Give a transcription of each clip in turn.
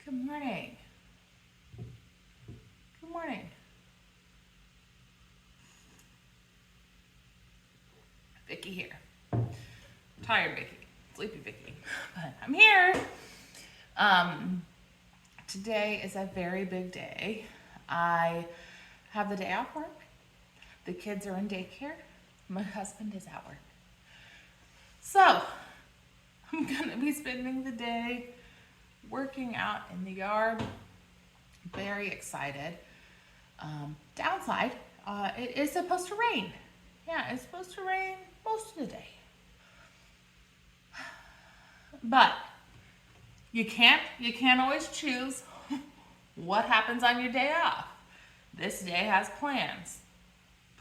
Good morning. Good morning. Vicky here. Tired Vicky. Sleepy Vicky. But I'm here. Um, Today is a very big day. I have the day off work. The kids are in daycare. My husband is at work. So I'm gonna be spending the day working out in the yard. Very excited. Downside, it is supposed to rain. Yeah, it's supposed to rain most of the day. But you can't always choose what happens on your day off. This day has plans.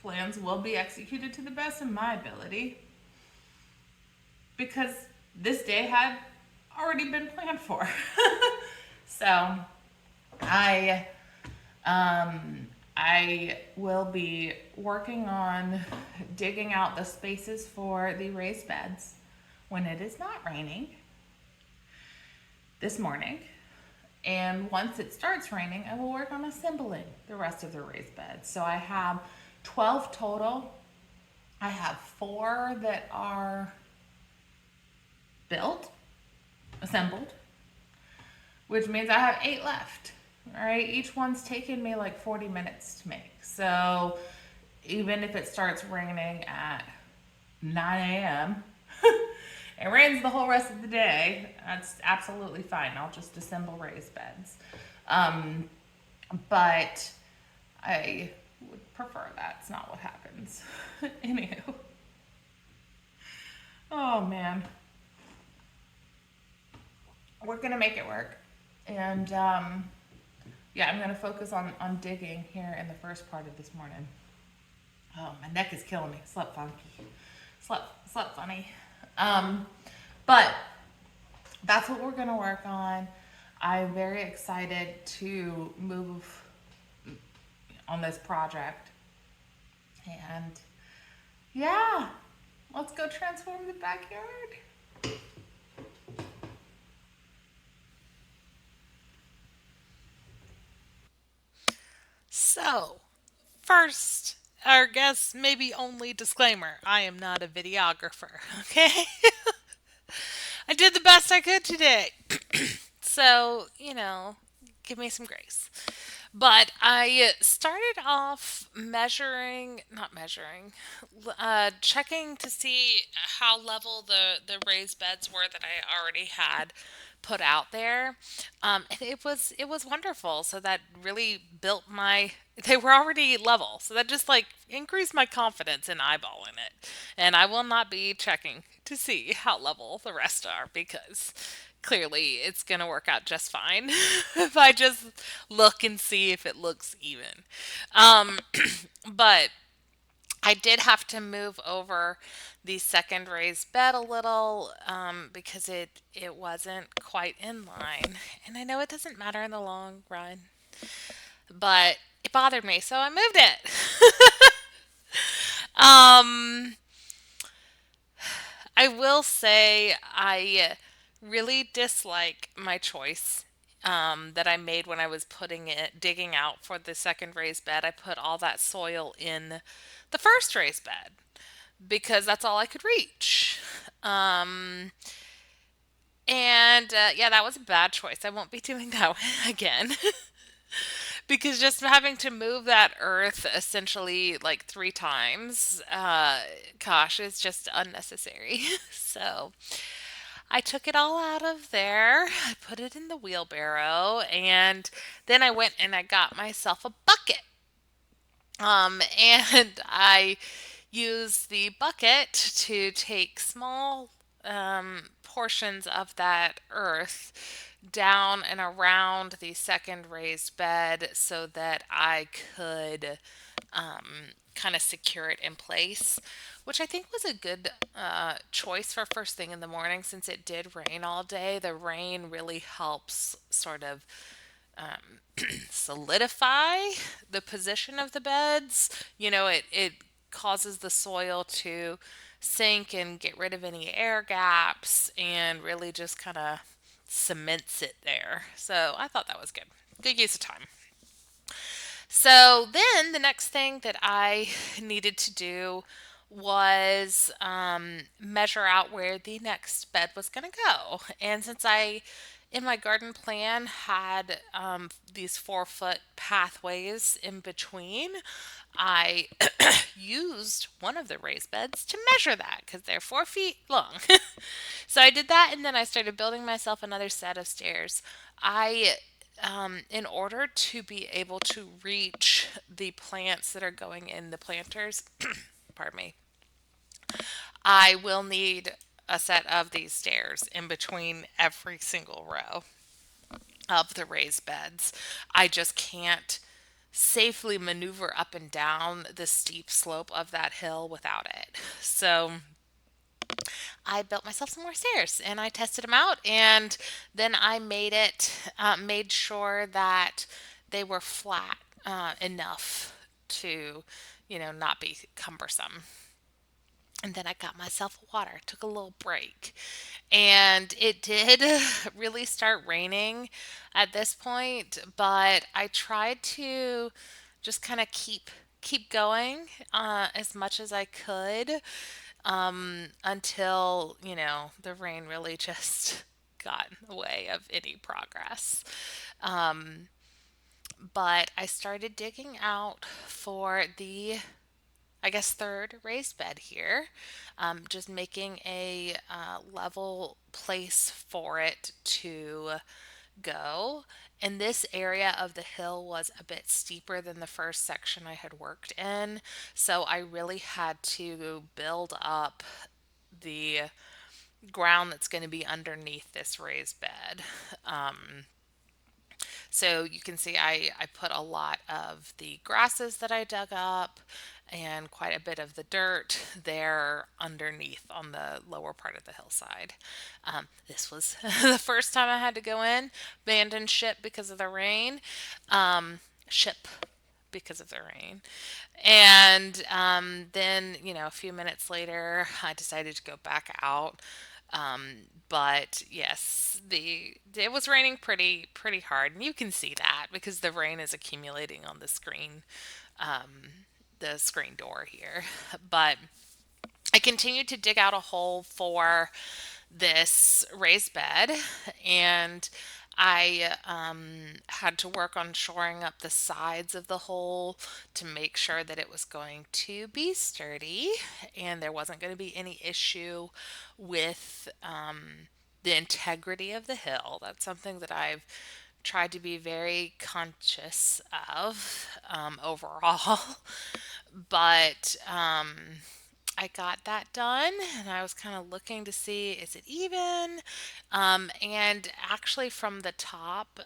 Plans will be executed to the best of my ability because this day had already been planned for. So I I will be working on digging out the spaces for the raised beds when it is not raining this morning. And once it starts raining, I will work on assembling the rest of the raised beds. So I have 12 total. I have four that are built, assembled, which means I have eight left. All right, each one's taken me like 40 minutes to make. So even if it starts raining at 9 a.m., it rains the whole rest of the day, that's absolutely fine. I'll just assemble raised beds. Um, but I would prefer that's not what happens. Anywho, oh man, we're gonna make it work. And yeah, I'm gonna focus on digging here in the first part of this morning. Oh, my neck is killing me. Slept funky. Slept funny. Um, but that's what we're gonna work on. I'm very excited to move on this project. And yeah, let's go transform the backyard. So, first, our guess maybe only disclaimer I am not a videographer, okay? I did the best I could today. So, give me some grace. But I started off not measuring, checking to see how level the raised beds were that I already had put out there, and it was wonderful. So that really built my. They were already level, so that just like increased my confidence in eyeballing it. And I will not be checking to see how level the rest are because clearly it's going to work out just fine if I just look and see if it looks even. Um, but I did have to move over the second raised bed a little because it wasn't quite in line. And I know it doesn't matter in the long run, but it bothered me, so I moved it. um, I will say I really dislike my choice that I made when I was putting it, digging out for the second raised bed. I put all that soil in the first raised bed because that's all I could reach. Um, and yeah, that was a bad choice. I won't be doing that again because just having to move that earth essentially like three times, gosh, is just unnecessary. So I took it all out of there. I put it in the wheelbarrow, and then I went and I got myself a bucket. And I used the bucket to take small portions of that earth down and around the second raised bed so that I could kind of secure it in place, which I think was a good choice for first thing in the morning since it did rain all day. The rain really helps sort of solidify the position of the beds. It causes the soil to sink and get rid of any air gaps and really just kind of cements it there. So I thought that was good. Good use of time. So then the next thing that I needed to do was measure out where the next bed was going to go. And since I, in my garden plan, had these 4 foot pathways in between, I used one of the raised beds to measure that because they're 4 feet long. So I did that, and then I started building myself another set of stairs. I in order to be able to reach the plants that are going in the planters, pardon me, I will need a set of these stairs in between every single row of the raised beds. I just can't safely maneuver up and down the steep slope of that hill without it. So I built myself some more stairs and I tested them out, and then I made sure that they were flat enough to, not be cumbersome. And then I got myself water, took a little break. And it did really start raining at this point, but I tried to just kind of keep going as much as I could until, the rain really just got in the way of any progress. But I started digging out for the, I guess, third raised bed here, just making a level place for it to go. And this area of the hill was a bit steeper than the first section I had worked in. So I really had to build up the ground that's going to be underneath this raised bed. So you can see I put a lot of the grasses that I dug up and quite a bit of the dirt there underneath on the lower part of the hillside. This was the first time I had to go in, abandoned ship because of the rain. Ship because of the rain. And then, a few minutes later, I decided to go back out. But yes, it was raining pretty hard, and you can see that because the rain is accumulating on the screen door here. But I continued to dig out a hole for this raised bed, and I had to work on shoring up the sides of the hole to make sure that it was going to be sturdy and there wasn't going to be any issue with the integrity of the hill. That's something that I've tried to be very conscious of overall. But I got that done and I was kind of looking to see, is it even? And actually, from the top,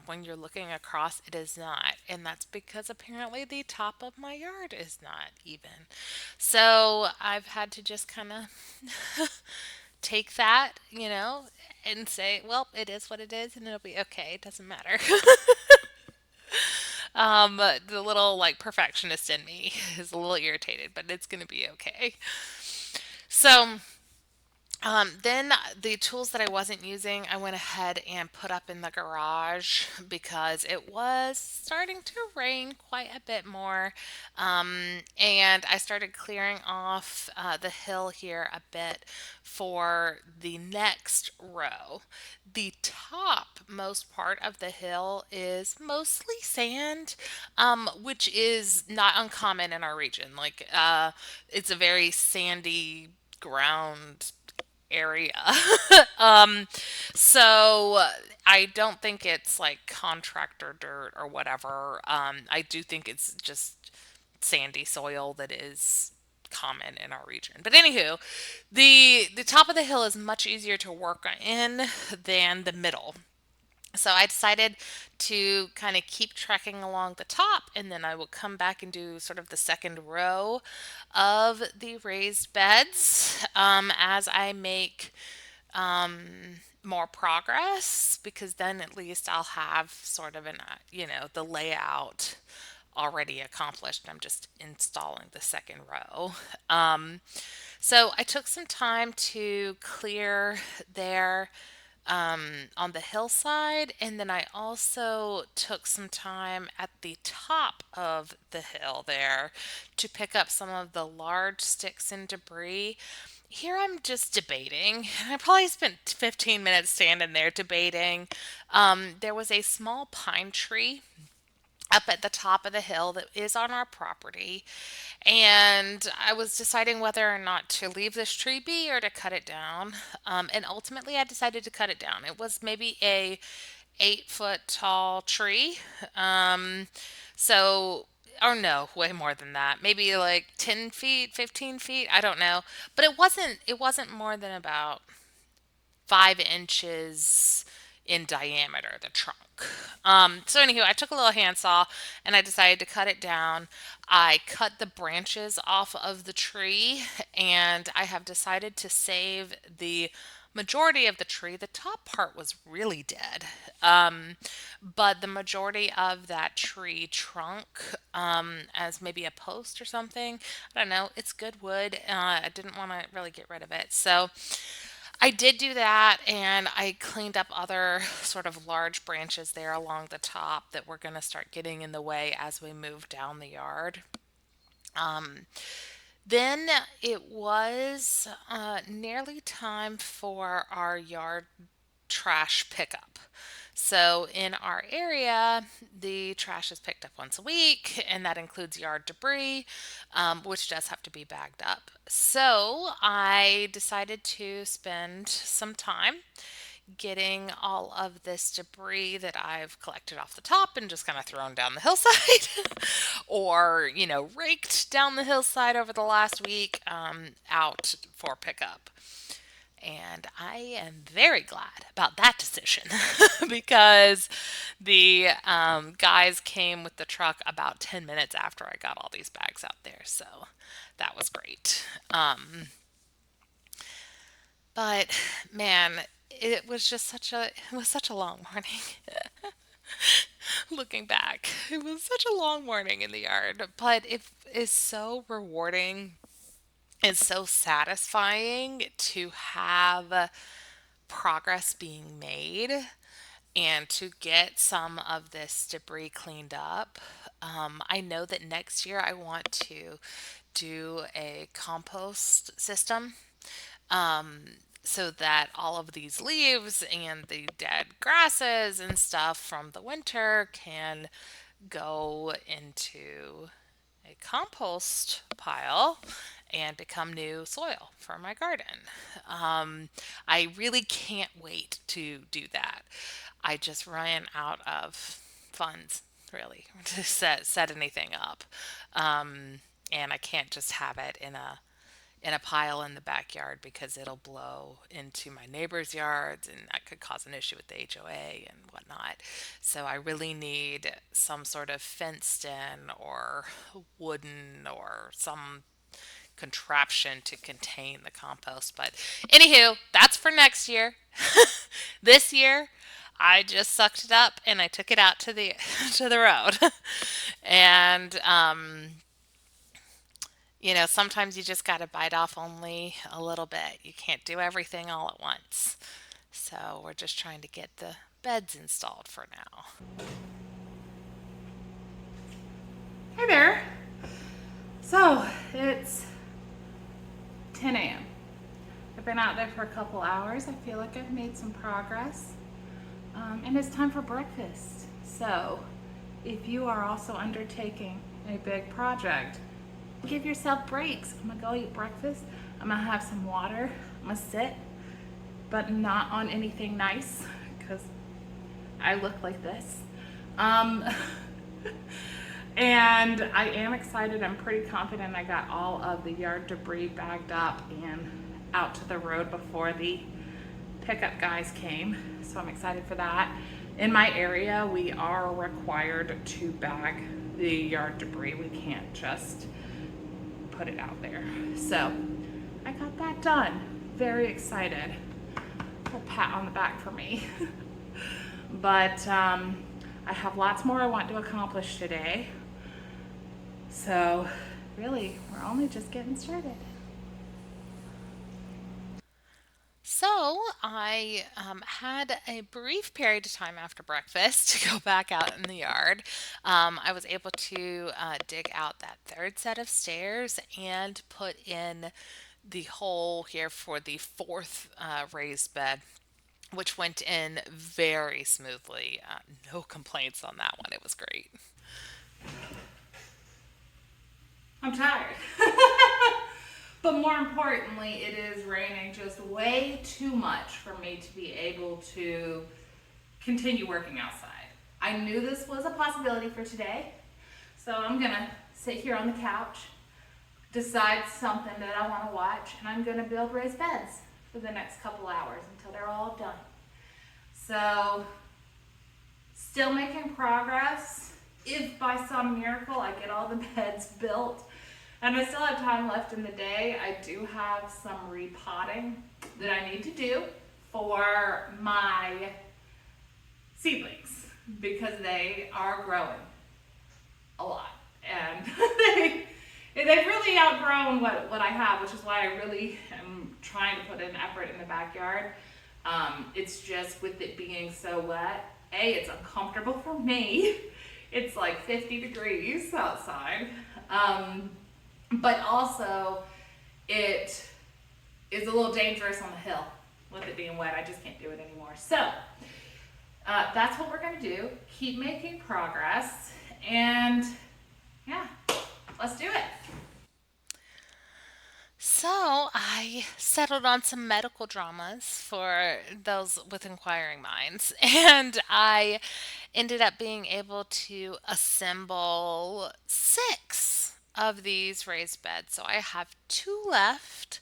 when you're looking across, it is not. And that's because apparently the top of my yard is not even. So I've had to just kind of take that, and say, well, it is what it is and it'll be okay. It doesn't matter. The little like perfectionist in me is a little irritated, but it's going to be okay. So, then the tools that I wasn't using, I went ahead and put up in the garage because it was starting to rain quite a bit more. And I started clearing off the hill here a bit for the next row. The top most part of the hill is mostly sand, which is not uncommon in our region. Like, it's a very sandy ground area. um, so I don't think it's like contractor dirt or whatever. I do think it's just sandy soil that is common in our region. But anywho, the top of the hill is much easier to work in than the middle. So I decided to kind of keep trekking along the top, and then I will come back and do sort of the second row of the raised beds as I make more progress, because then at least I'll have sort of the layout already accomplished. I'm just installing the second row. So I took some time to clear there on the hillside, and then I also took some time at the top of the hill there to pick up some of the large sticks and debris. Here I'm just debating. I probably spent 15 minutes standing there debating. There was a small pine tree up at the top of the hill that is on our property. And I was deciding whether or not to leave this tree be or to cut it down. And ultimately I decided to cut it down. It was maybe a 8 foot tall tree. Um, so or no, way more than that. Maybe like 10 feet, 15 feet, I don't know. But it wasn't more than about 5 inches in diameter, the trunk. So anywho, I took a little handsaw and I decided to cut it down. I cut the branches off of the tree and I have decided to save the majority of the tree. The top part was really dead. But the majority of that tree trunk, as maybe a post or something, I don't know, it's good wood. I didn't want to really get rid of it. So I did do that, and I cleaned up other sort of large branches there along the top that were going to start getting in the way as we move down the yard. Then it was nearly time for our yard trash pickup. So in our area, the trash is picked up once a week, and that includes yard debris, which does have to be bagged up. So I decided to spend some time getting all of this debris that I've collected off the top and just kind of thrown down the hillside or, raked down the hillside over the last week out for pickup. And I am very glad about that decision because the guys came with the truck about 10 minutes after I got all these bags out there. So that was great. But man, it was such a long morning. Looking back, it was such a long morning in the yard, but it is so rewarding and so satisfying to have progress being made and to get some of this debris cleaned up. I know that next year I want to do a compost system, so that all of these leaves and the dead grasses and stuff from the winter can go into a compost pile and become new soil for my garden. I really can't wait to do that. I just ran out of funds, really, to set anything up, and I can't just have it in a pile in the backyard because it'll blow into my neighbor's yards and that could cause an issue with the HOA and whatnot. So I really need some sort of fenced in or wooden or some contraption to contain the compost. But anywho, that's for next year. This year, I just sucked it up and I took it out to the to the road. And sometimes you just got to bite off only a little bit. You can't do everything all at once. So we're just trying to get the beds installed for now. Hi there. So it's 10 a.m. I've been out there for a couple hours. I feel like I've made some progress. And it's time for breakfast. So if you are also undertaking a big project, give yourself breaks. I'm gonna go eat breakfast. I'm gonna have some water. I'm gonna sit, but not on anything nice because I look like this. And I am excited. I'm pretty confident I got all of the yard debris bagged up and out to the road before the pickup guys came. So I'm excited for that. In my area, we are required to bag the yard debris. We can't just put it out there. So I got that done. Very excited. A pat on the back for me. But I have lots more I want to accomplish today. So really, we're only just getting started. So I had a brief period of time after breakfast to go back out in the yard. I was able to dig out that third set of stairs and put in the hole here for the fourth raised bed, which went in very smoothly. No complaints on that one. It was great. I'm tired. But more importantly, it is raining just way too much for me to be able to continue working outside. I knew this was a possibility for today, so I'm gonna sit here on the couch, decide something that I want to watch, and I'm gonna build raised beds for the next couple hours until they're all done. So, still making progress. If by some miracle I get all the beds built and I still have time left in the day, I do have some repotting that I need to do for my seedlings because they are growing a lot and they've really outgrown what I have, which is why I really am trying to put an effort in the backyard. It's just with it being so wet, it's uncomfortable for me. It's like 50 degrees outside. But also, it is a little dangerous on the hill with it being wet. I just can't do it anymore. So, that's what we're going to do. Keep making progress. And yeah, let's do it. So I settled on some medical dramas for those with inquiring minds, and I ended up being able to assemble six of these raised beds. So I have two left,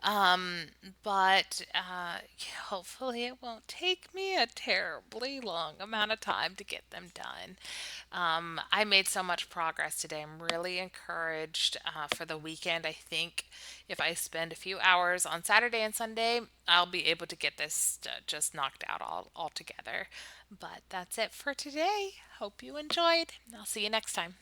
um, but hopefully it won't take me a terribly long amount of time to get them done. I made so much progress today. I'm really encouraged for the weekend. I think if I spend a few hours on Saturday and Sunday, I'll be able to get this just knocked out all together. But that's it for today. Hope you enjoyed. I'll see you next time.